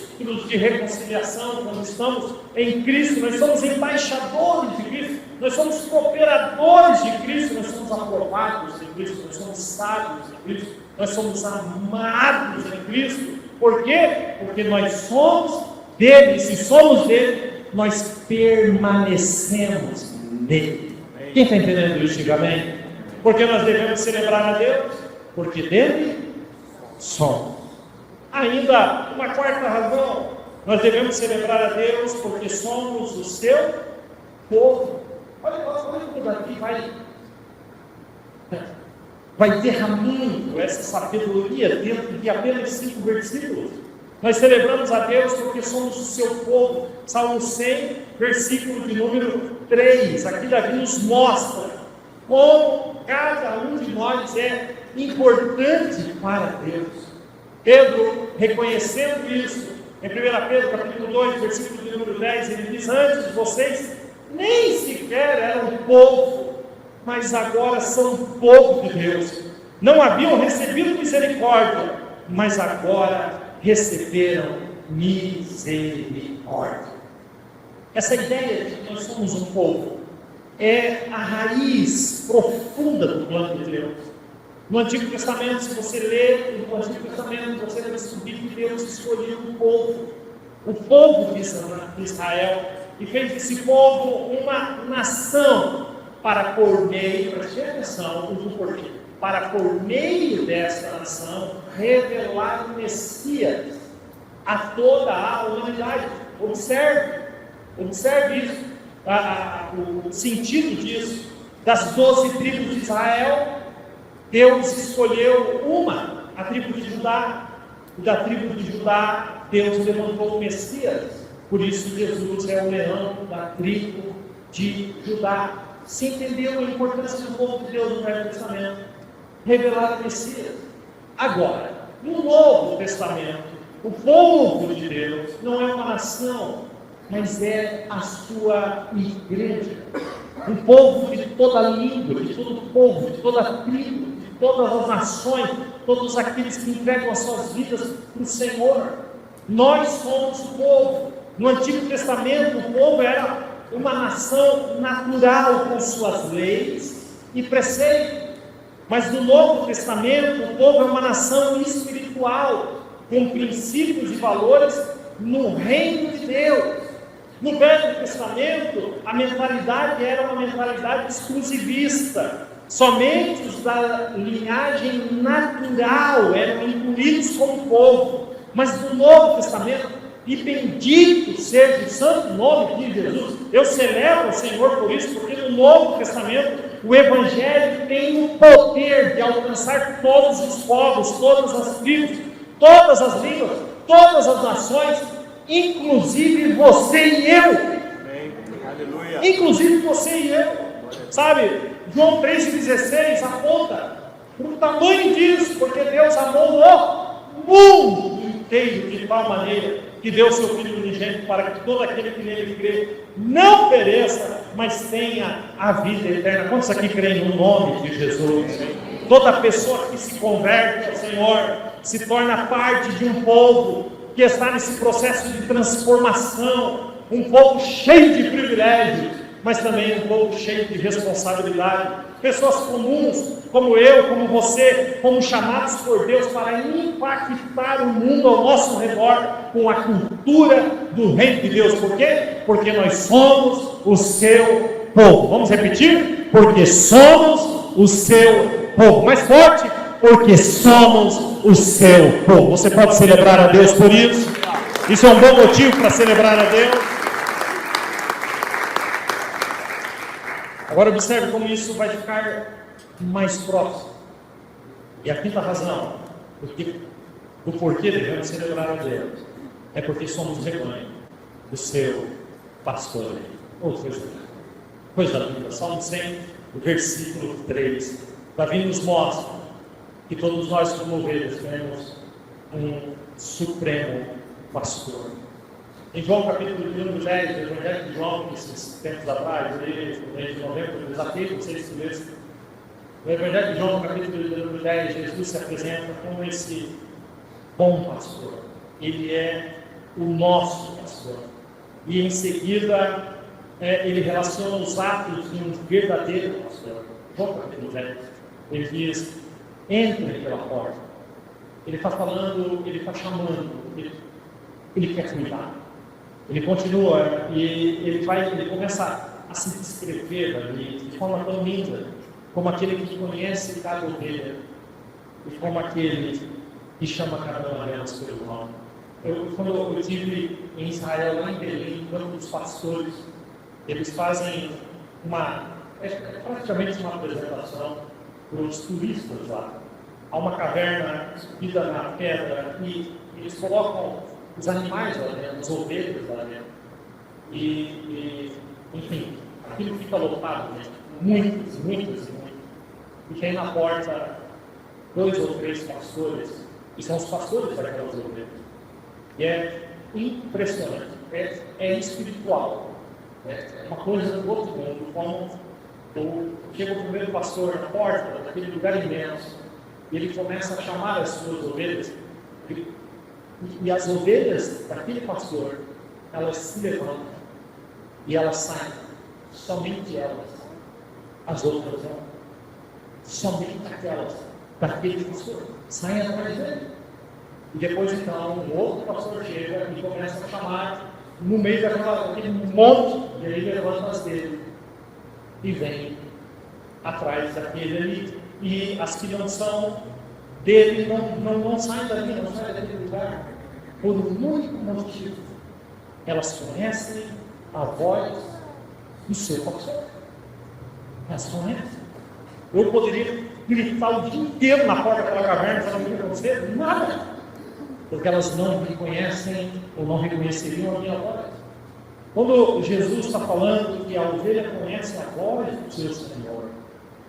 de reconciliação quando estamos em Cristo. Nós somos embaixadores de Cristo. Nós somos cooperadores de Cristo. Nós somos aprovados em Cristo. Nós somos sábios em Cristo. Nós somos amados em Cristo. Por quê? Porque nós somos dele. E se somos dele, nós permanecemos nele. Quem está entendendo isso? Diga amém. Porque nós devemos celebrar a Deus? Porque dele somos. Ainda uma quarta razão: nós devemos celebrar a Deus porque somos o seu povo. Olha como Davi vai derramando essa sabedoria dentro de apenas 5 versículos. Nós celebramos a Deus porque somos o seu povo. Salmo 100, versículo de número 3. Aqui Davi nos mostra como cada um de nós é importante para Deus. Pedro, reconhecendo isso, em 1 Pedro capítulo 2, versículo de número 10, ele diz: antes vocês nem sequer eram povo, mas agora são povo de Deus. Não haviam recebido misericórdia, mas agora receberam misericórdia. Essa ideia de que nós somos um povo é a raiz profunda do plano de Deus. No Antigo Testamento, se você ler no Antigo Testamento, você vai descobrir que Deus escolheu o povo de Israel, e fez desse povo uma nação para por meio, preste atenção, para por meio desta nação revelar o Messias a toda a humanidade. Observe isso, o sentido disso. Das 12 tribos de Israel, Deus escolheu a tribo de Judá, e da tribo de Judá, Deus levantou o Messias. Por isso Jesus é o leão da tribo de Judá. Se entendeu a importância do povo de Deus no Velho Testamento? Revelar o Messias. Agora, no Novo Testamento, o povo de Deus não é uma nação, mas é a sua igreja. Um povo de toda língua, de todo povo, de toda tribo, de todas as nações, todos aqueles que entregam as suas vidas para o Senhor. Nós somos o povo. No Antigo Testamento, o povo era uma nação natural com suas leis e preceitos. Mas no Novo Testamento, o povo é uma nação espiritual, com princípios e valores no reino de Deus. No Velho Testamento, a mentalidade era uma mentalidade exclusivista. Somente os da linhagem natural eram incluídos como povo. Mas no Novo Testamento, e bendito seja o santo nome de Jesus, eu celebro o Senhor por isso, porque no Novo Testamento o Evangelho tem o poder de alcançar todos os povos, todas as tribos, todas as línguas, todas as nações, inclusive você e eu. Amém. Aleluia. Inclusive você e eu. Sabe, João 3,16 aponta para o tamanho disso, porque Deus amou o mundo inteiro de tal maneira que deu seu Filho unigênito para que todo aquele que nele crê não pereça, mas tenha a vida eterna. Quantos aqui creem no nome de Jesus? Toda pessoa que se converte ao Senhor se torna parte de um povo que está nesse processo de transformação, um povo cheio de privilégios, mas também um povo cheio de responsabilidade. Pessoas comuns, como eu, como você, fomos chamados por Deus para impactar o mundo ao nosso redor com a cultura do reino de Deus. Por quê? Porque nós somos o seu povo. Vamos repetir? Porque somos o seu povo. Mais forte, porque somos o seu povo. Você pode celebrar a Deus por isso? Isso é um bom motivo para celebrar a Deus. Agora observe como isso vai ficar mais próximo. E a quinta razão do porquê devemos celebrar a Deus é porque somos rebanho do seu pastor. Coisa linda. Salmo 100, versículo 3. Davi nos mostra que todos nós, como ovelhas, temos um supremo pastor. Em João capítulo de número 10, do Evangelho de João, esses tempos atrás, no mês de novembro, eu desafio vocês que lêem. No Evangelho de João, capítulo de número 10, Jesus se apresenta como esse bom pastor. Ele é o nosso pastor. E em seguida, ele relaciona os atos de um verdadeiro pastor. João capítulo 10, ele diz: entrem pela porta. Ele está falando, ele está chamando, ele quer cuidar. Ele continua e ele começa a se descrever ali de forma tão linda, como aquele que conhece cada ovelha e como aquele que chama cada uma delas pelo nome. Quando eu estive em Israel, lá em Belém, no campo dos pastores, eles fazem praticamente uma apresentação para os turistas lá. Há uma caverna subida na pedra e eles colocam os animais lá dentro, as ovelhas lá dentro. Enfim, aquilo fica lotado, né? Muitos. E tem na porta 2 ou 3 pastores, e são os pastores daquelas ovelhas. E é impressionante, é espiritual. É uma coisa do outro mundo, como Chega o primeiro pastor na porta daquele lugar imenso, e ele começa a chamar as suas ovelhas, e as ovelhas daquele pastor, elas se levantam, e elas saem, somente elas, as outras não, somente aquelas daquele pastor, saem atrás dele. E depois então, um outro pastor chega e começa a chamar, no meio daquele monte, e ele levanta as dele, e vem atrás daquele ali, e as que não são dele não saem dali, não saem daquele lugar, por um único motivo: elas conhecem a voz do seu pastor. Elas conhecem. Eu poderia gritar o dia inteiro na porta daquela caverna, falando com você, nada, porque elas não me conhecem ou não reconheceriam a minha voz. Quando Jesus está falando que a ovelha conhece a voz do seu Senhor,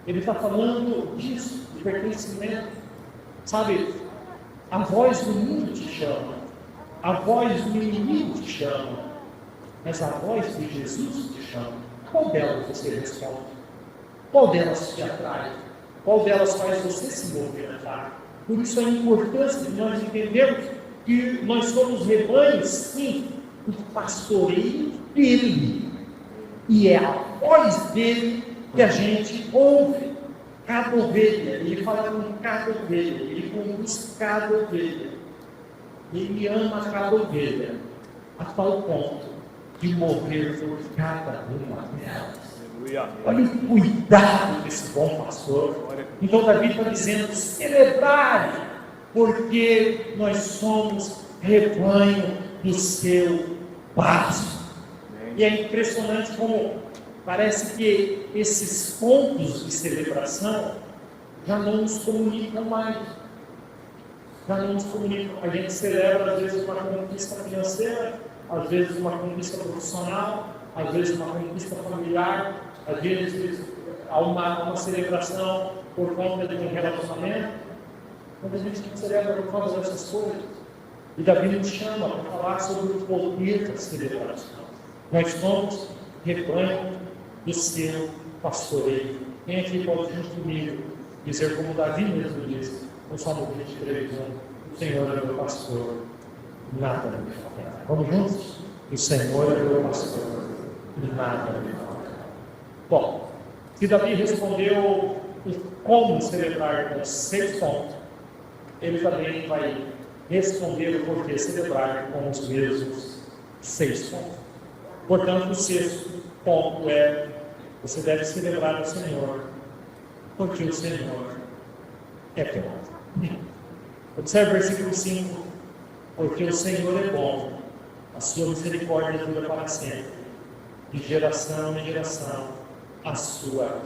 ele está falando disso, de pertencimento. Sabe, a voz do mundo te chama, a voz do inimigo te chama, mas a voz de Jesus te chama. Qual delas você responde? Qual delas te atrai? Qual delas faz você se movimentar? Por isso a importância de nós entendermos que nós somos rebanhos, sim, do pastoreio dele, e é a voz dele que a gente ouve. Cada ovelha, ele fala com cada ovelha, ele conduz cada ovelha, ele ama cada ovelha, a tal ponto de morrer por cada uma delas. Olha o cuidado desse bom pastor. Então Davi está dizendo: celebrai, porque nós somos rebanho do seu pasto. E é impressionante como parece que esses pontos de celebração já não nos comunicam mais. Já não nos comunicam. A gente celebra às vezes uma conquista financeira, às vezes uma conquista profissional, às vezes uma conquista familiar, às vezes há uma celebração por conta de um relacionamento. Quando a gente celebra por causa dessas coisas, e Davi nos chama para falar sobre o poder da celebração. Nós somos rebanho do seu pastoreio. Quem aqui pode junto comigo dizer como Davi mesmo disse no Salmo 23, o Senhor é meu pastor, nada me faltará. Vamos juntos? O Senhor é meu pastor, nada me faltará. Bom, se Davi respondeu o como celebrar com 6 pontos, ele também vai responder o porquê celebrar com os mesmos 6 pontos. Portanto, o 6º ponto é: você deve celebrar o Senhor, porque o Senhor é bom. Observe o versículo 5: porque o Senhor é bom, a sua misericórdia dura para sempre, de geração em geração a sua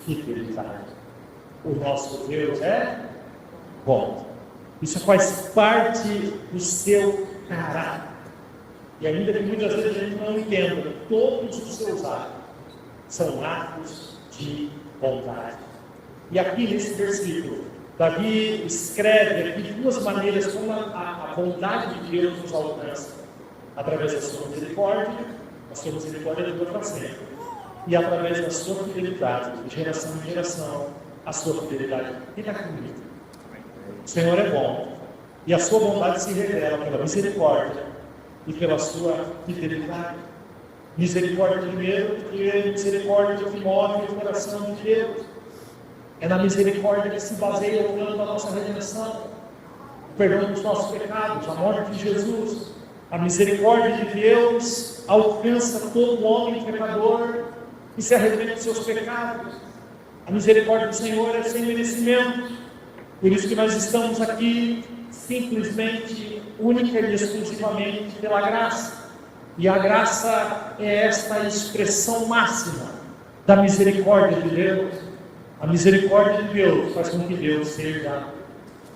fidelidade. O nosso Deus é bom. Isso faz parte do seu caráter. E ainda que muitas vezes a gente não entenda, todos os seus atos são atos de bondade. E aqui nesse versículo, Davi escreve aqui de 2 maneiras como a bondade de Deus nos alcança: através da sua misericórdia, a sua misericórdia dura para sempre, e através da sua fidelidade, de geração em geração, a sua fidelidade. Fica comigo. O Senhor é bom, e a sua bondade se revela pela misericórdia e pela sua fidelidade. Misericórdia primeiro, porque misericórdia que move o coração de Deus. É na misericórdia que se baseia o plano da nossa redenção, o perdão dos nossos pecados, a morte de Jesus. A misericórdia de Deus alcança todo homem pecador e se arrepende dos seus pecados. A misericórdia do Senhor é sem merecimento. Por isso que nós estamos aqui simplesmente, única e exclusivamente pela graça. E a graça é esta expressão máxima da misericórdia de Deus. A misericórdia de Deus faz com que Deus seja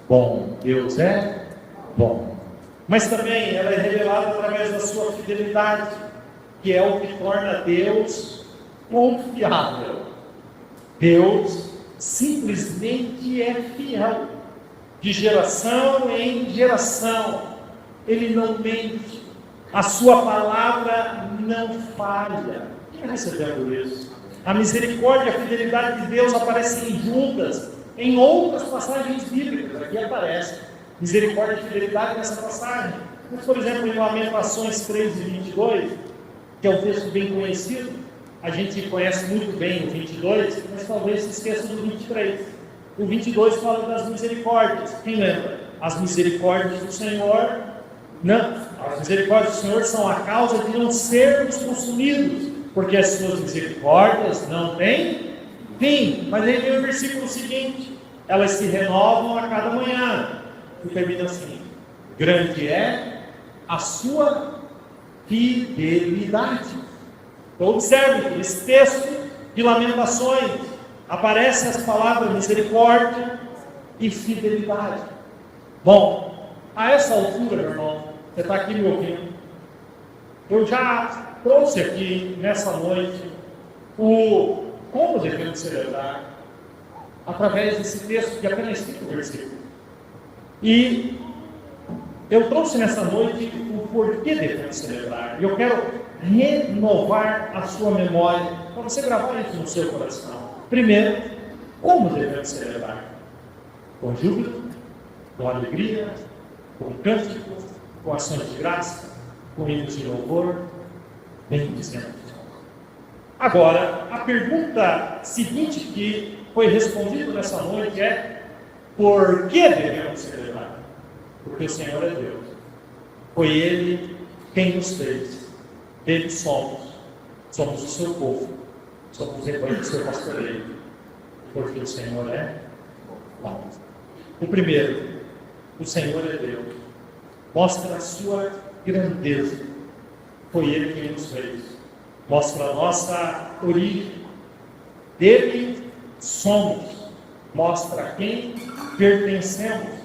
bom. Deus é bom. Mas também ela é revelada através da sua fidelidade, que é o que torna Deus confiável. Deus simplesmente é fiel. De geração em geração, Ele não mente. A sua palavra não falha. Quem recebeu isso? A misericórdia e a fidelidade de Deus aparecem juntas em outras passagens bíblicas. Aqui aparece misericórdia e fidelidade nessa passagem. Mas, por exemplo, em Lamentações 3:22, que é um texto bem conhecido, a gente conhece muito bem o 22, mas talvez se esqueça do 23. O 22 fala das misericórdias. Quem lembra? As misericórdias do Senhor, não, as misericórdias do Senhor são a causa de não sermos consumidos, porque as suas misericórdias não têm fim. Mas aí vem o versículo seguinte: elas se renovam a cada manhã. E termina assim: grande é a sua fidelidade. Então observe que nesse texto de Lamentações aparecem as palavras misericórdia e fidelidade. Bom, a essa altura, meu irmão, você está aqui me ouvindo, eu já trouxe aqui nessa noite o como devemos celebrar através desse texto de apenas 5 versículos. E eu trouxe nessa noite o porquê devemos celebrar. E eu quero renovar a sua memória, para você gravar isso no seu coração. Primeiro, como devemos celebrar? Com júbilo, com alegria, com cântico, com ações de graça, com hinos de louvor, bendizendo. Agora, a pergunta seguinte que foi respondida nessa noite é: por que devemos celebrar? Porque o Senhor é Deus. Foi Ele quem nos fez. Dele somos o seu povo, somos o rebanho do seu pastoreio, porque o Senhor é bom. O primeiro, o Senhor é Deus. Mostra a sua grandeza. Foi Ele quem nos fez. Mostra a nossa origem. Dele somos. Mostra a quem pertencemos.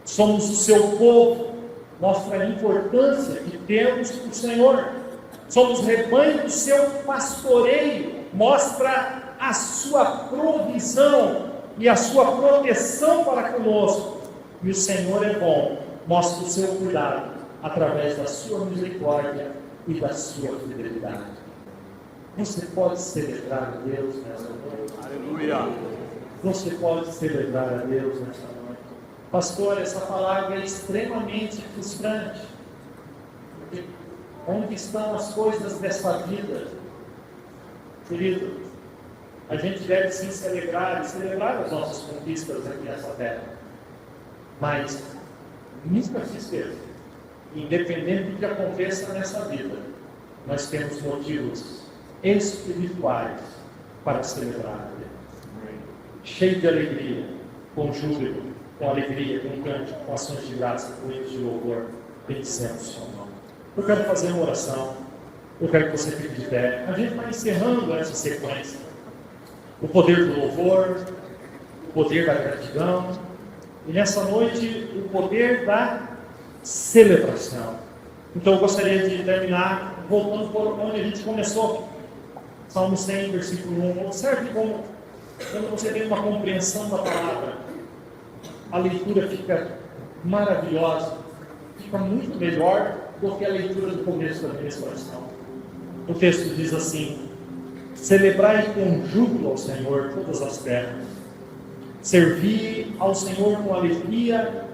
Somos o seu povo. Mostra a importância que temos para o Senhor. Somos rebanho do seu pastoreio. Mostra a sua provisão e a sua proteção para conosco. E o Senhor é bom. Mostra o seu cuidado através da sua misericórdia e da sua fidelidade. Você pode celebrar a Deus nessa noite. Aleluia. Você pode celebrar a Deus nessa noite. Pastor, essa palavra é extremamente frustrante. Porque onde estão as coisas dessa vida? Querido, a gente deve sim celebrar as nossas conquistas aqui nessa terra. Mas nunca se esqueça, independente do que aconteça nessa vida, nós temos motivos espirituais para celebrar a Deus. Cheio de alegria, com júbilo, com alegria, com cântico, com ações de graça, com hinos de louvor, bendizemos o seu nome. Eu quero fazer uma oração. Eu quero que você fique de pé. A gente vai encerrando essa sequência. O poder do louvor, o poder da gratidão, e nessa noite o poder da celebração. Então eu gostaria de terminar voltando por onde a gente começou. Salmo 100, versículo 1. Observe como, quando você tem uma compreensão da palavra, a leitura fica maravilhosa, fica muito melhor do que a leitura do começo da minha exposição. O texto diz assim: celebrai com júbilo ao Senhor todas as terras, servi ao Senhor com alegria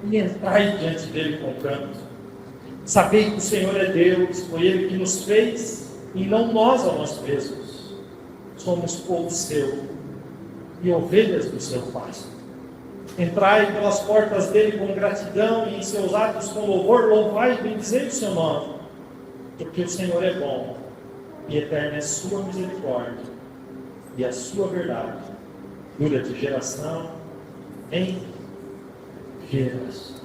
e entrai diante dele com canto. Sabei que o Senhor é Deus, foi Ele que nos fez e não nós a nós mesmos. Somos povo seu e ovelhas do seu pasto. Entrai pelas portas dele com gratidão e em seus atos com louvor, louvai e bendizei o seu nome, porque o Senhor é bom e eterna é sua misericórdia e a sua verdade dura de geração em geração.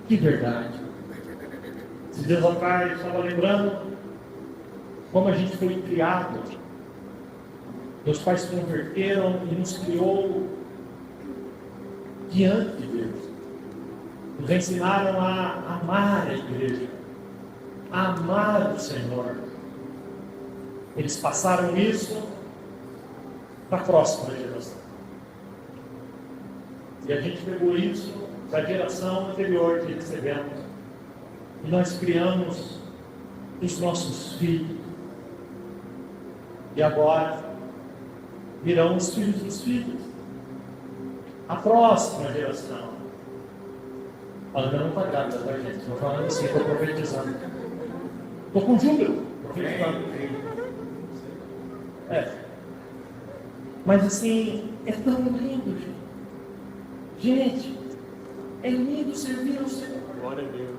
Que verdade! Esses dias atrás eu estava lembrando como a gente foi criado. Meus pais se converteram e nos criou diante de Deus. Nos ensinaram a amar a igreja, a amar o Senhor. Eles passaram isso para a próxima geração. E a gente pegou isso da geração anterior que recebemos. E nós criamos os nossos filhos. E agora virão os filhos dos filhos. A próxima geração. Ainda não está grávida, tá, gente? Estou falando assim, estou profetizando. Estou com júbilo, profetizando. Mas assim, é tão lindo, gente. Gente, é lindo servir ao Senhor. Glória a Deus.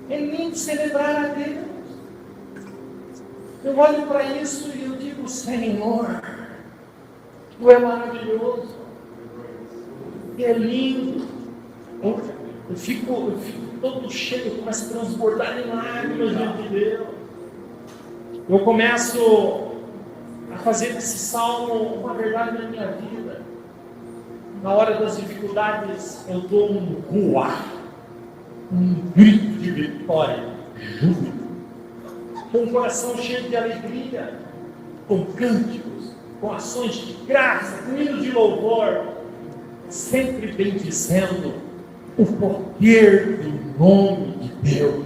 É lindo celebrar a Deus. Eu olho para isso e eu digo, Senhor, Tu é maravilhoso. É lindo. Eu fico todo cheio, começo a transbordar em lágrimas diante de Deus. Eu começo a fazer desse salmo uma verdade na minha vida. Na hora das dificuldades, eu dou um ruar, um grito de vitória, júbilo, com o coração cheio de alegria, com cânticos, com ações de graça, com hinos de louvor, sempre bendizendo o poder do nome de Deus.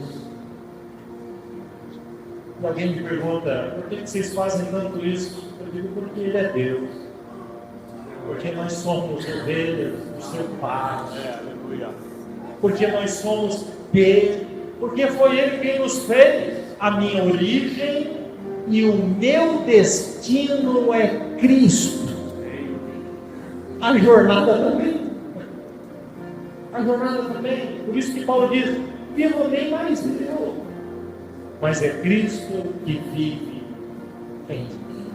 E alguém me pergunta, por que vocês fazem tanto isso? Eu digo, porque Ele é Deus. Porque nós somos ovelhas do seu Pai. Aleluia. Porque nós somos dele. Porque foi Ele quem nos fez. A minha origem e o meu destino é Cristo. A jornada também. A jornada também. Por isso que Paulo diz, vivo nem mais eu, mas é Cristo que vive em mim.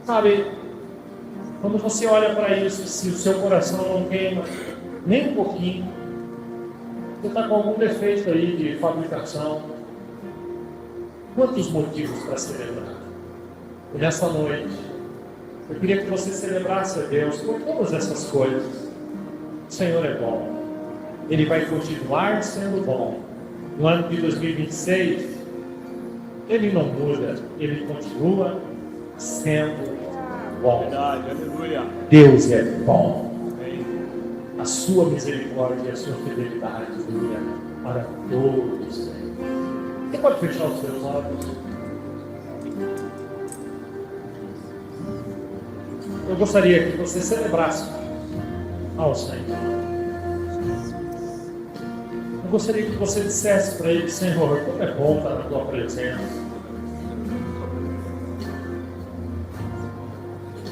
Sabe, quando você olha para isso, se o seu coração não queima nem um pouquinho, você está com algum defeito aí de fabricação. Quantos motivos para celebrar? E nessa noite, eu queria que você celebrasse a Deus por todas essas coisas. O Senhor é bom. Ele vai continuar sendo bom. No ano de 2026, Ele não muda. Ele continua sendo bom. Verdade, aleluia. Deus é bom. Amém. A sua misericórdia e a sua fidelidade dura para todos. Você pode fechar os seus olhos? Eu gostaria que você celebrasse ao Senhor. Eu gostaria que você dissesse para Ele, Senhor, como é bom estar na Tua presença.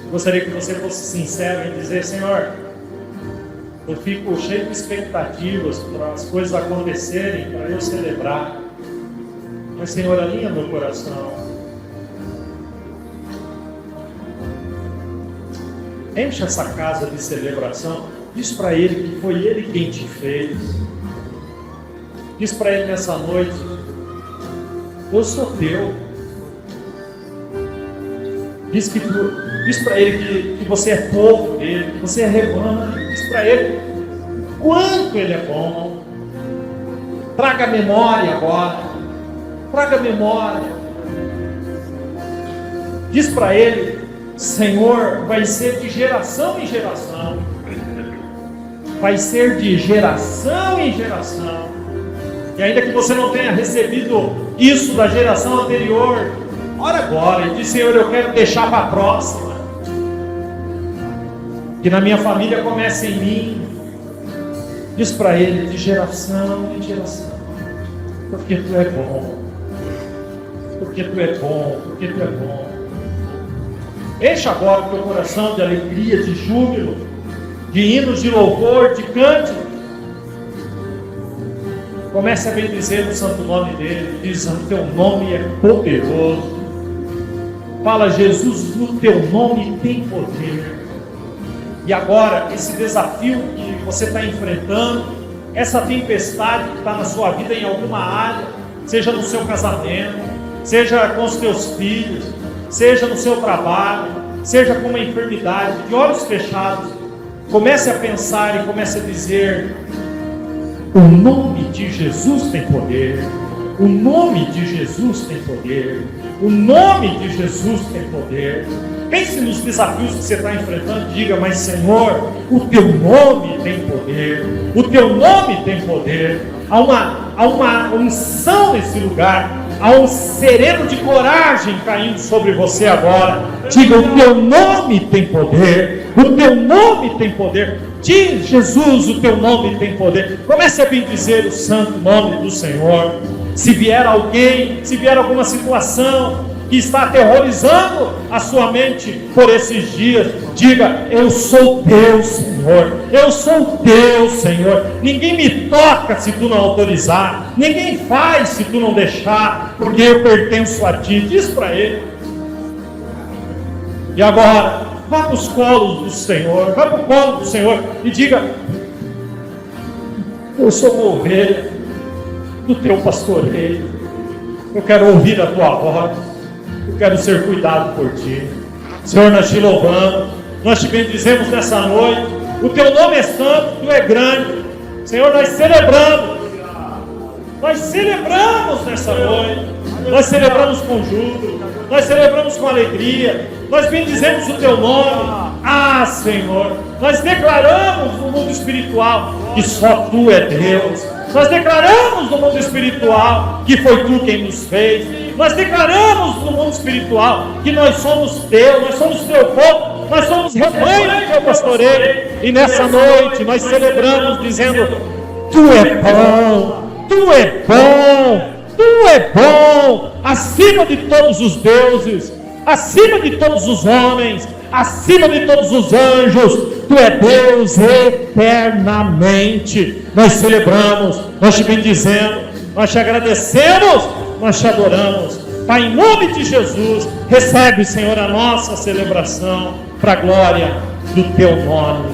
Eu gostaria que você fosse sincero em dizer, Senhor, eu fico cheio de expectativas para as coisas acontecerem, para eu celebrar. Mas, Senhor, alinha meu coração. Enche essa casa de celebração. Diz para Ele que foi Ele quem te fez. Diz para Ele nessa noite, eu sou teu. Diz para Ele que você é povo dele, que você é rebanho. Diz para Ele quanto Ele é bom. Traga a memória agora. Traga a memória. Diz para Ele, Senhor, vai ser de geração em geração. Vai ser de geração em geração. E ainda que você não tenha recebido isso da geração anterior, ora agora e diz, Senhor, eu quero deixar para a próxima. Que na minha família comece em mim. Diz para Ele, de geração em geração. Porque Tu é bom. Porque Tu é bom. Porque Tu é bom. Enche agora o teu coração de alegria, de júbilo, de hinos de louvor, de cântico. Comece a bendizer o santo nome dele. Diz, o teu nome é poderoso. Fala, Jesus, o teu nome tem poder. E agora, esse desafio que você está enfrentando, essa tempestade que está na sua vida em alguma área, seja no seu casamento, seja com os teus filhos, seja no seu trabalho, seja com uma enfermidade, de olhos fechados, comece a pensar e comece a dizer, o nome de Jesus tem poder, o nome de Jesus tem poder, o nome de Jesus tem poder. Pense nos desafios que você está enfrentando, diga, mas Senhor, o Teu nome tem poder, o Teu nome tem poder. Há uma unção nesse lugar, há um sereno de coragem caindo sobre você agora. Diga: o teu nome tem poder, o teu nome tem poder. Diz: Jesus, o teu nome tem poder. Comece a bendizer o santo nome do Senhor. Se vier alguém, se vier alguma situação que está aterrorizando a sua mente por esses dias, diga: eu sou teu Senhor, eu sou teu Senhor. Ninguém me toca se tu não autorizar, ninguém faz se tu não deixar, porque eu pertenço a ti. Diz para ele. E agora, vá para os colos do Senhor, vá para o colo do Senhor e diga: eu sou uma ovelha do teu pastoreio, eu quero ouvir a tua voz, eu quero ser cuidado por ti. Senhor, nós te louvamos, nós te bendizemos nessa noite. O teu nome é santo, tu é grande. Senhor, nós celebramos nessa noite, nós celebramos com júbilo, nós celebramos com alegria, nós bendizemos o teu nome. Ah, Senhor, nós declaramos no mundo espiritual que só tu é Deus. Nós declaramos no mundo espiritual que foi tu quem nos fez. Nós declaramos no mundo espiritual que nós somos teu, nós somos teu povo, nós somos rebanho do teu pastoreio. E nessa noite nós celebramos dizendo: tu é bom, tu é bom, tu é bom, acima de todos os deuses, acima de todos os homens, acima de todos os anjos. Tu é Deus eternamente. Nós celebramos, nós te bendizemos, nós te agradecemos, nós te adoramos. Pai, em nome de Jesus, recebe, Senhor, a nossa celebração para a glória do teu nome.